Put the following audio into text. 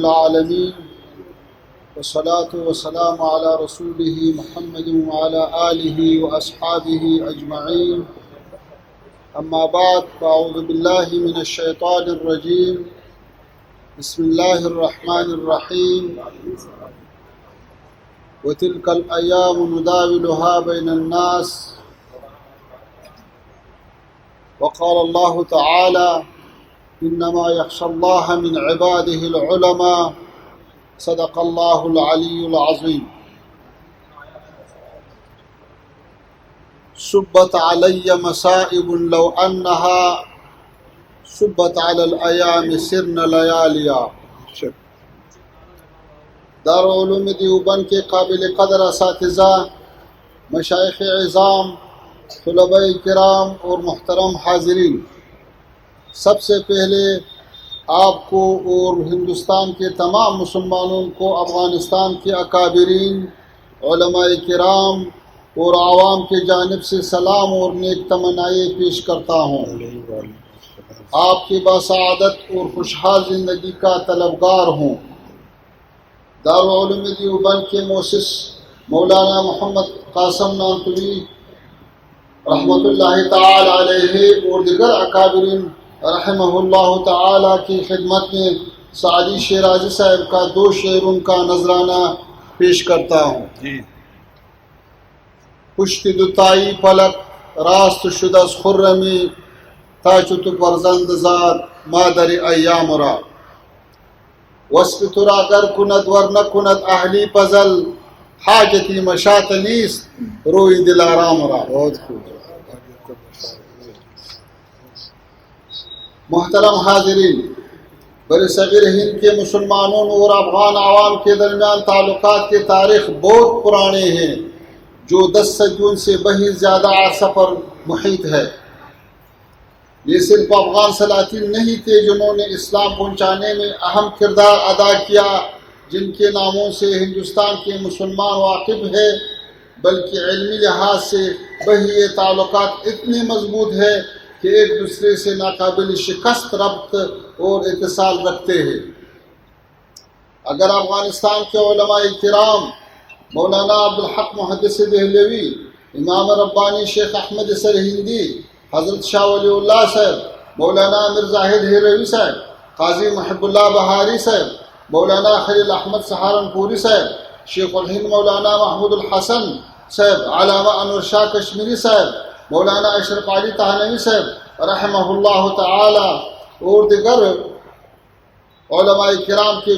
العالمين والصلاة والسلام على رسوله محمد وعلى آله وأصحابه أجمعين. أما بعد، فأعوذ بالله من الشيطان الرجيم. بسم الله الرحمن الرحيم. وتلك الأيام نداولها بين الناس. وقال الله تعالى: إنما يخشى الله من عباده العلماء. صدق الله العلي العظيم. سبت علي مصائب لو أنها سبت على الأيام سرن لياليا. دارالعلوم دیوبند کے قابل قدر اساتذہ، مشائخ اعظام، طلباء کرام اور محترم حاضرین، سب سے پہلے آپ کو اور ہندوستان کے تمام مسلمانوں کو افغانستان کے اکابرین، علماء کرام اور عوام کی جانب سے سلام اور نیک تمنائیں پیش کرتا ہوں۔ آپ کی بسعادت اور خوشحال زندگی کا طلبگار ہوں۔ دارالعلوم دیوبند کے مؤسس مولانا محمد قاسم نانتوی رحمۃ اللہ تعالی علیہ اور دیگر اکابرین رحمہ اللہ تعالی کی خدمت میں سعدی شیرازی صاحب کا 2 شعروں کا نذرانہ پیش کرتا ہوں۔ پشت دوتائی پلک راست شد از خرمی، تا چو تو فرزند زاد مادر ایام را. وصف تو را گر کند ور نکند اهلی پزل، حاجتی مشاط نیست روی دلارام را. محترم حاضرین، برصغیر ہند کے مسلمانوں اور افغان عوام کے درمیان تعلقات کی تاریخ بہت پرانے ہیں، جو 10 صدیوں سے بہت زیادہ عرصہ پر محیط ہے۔ یہ صرف افغان سلاطین نہیں تھے جنہوں نے اسلام پہنچانے میں اہم کردار ادا کیا، جن کے ناموں سے ہندوستان کے مسلمان واقف ہے، بلکہ علمی لحاظ سے یہ تعلقات اتنے مضبوط ہے کہ ایک دوسرے سے ناقابل شکست ربط اور اتصال رکھتے ہیں۔ اگر افغانستان کے علماء کرام مولانا عبدالحق محدث دہلوی، امام ربانی شیخ احمد سرہندی، حضرت شاہ ولی اللہ صاحب، مولانا امیر زاہد ہیروی صاحب، قاضی محب اللہ بہاری صاحب، مولانا خلیل احمد سہارنپوری صاحب، شیخ الہند مولانا محمود الحسن صاحب، علامہ انور شاہ کشمیری صاحب، مولانا اشرف علی تھانوی صاحب رحمہ اللہ تعالی اور دیگر علماء کرام کے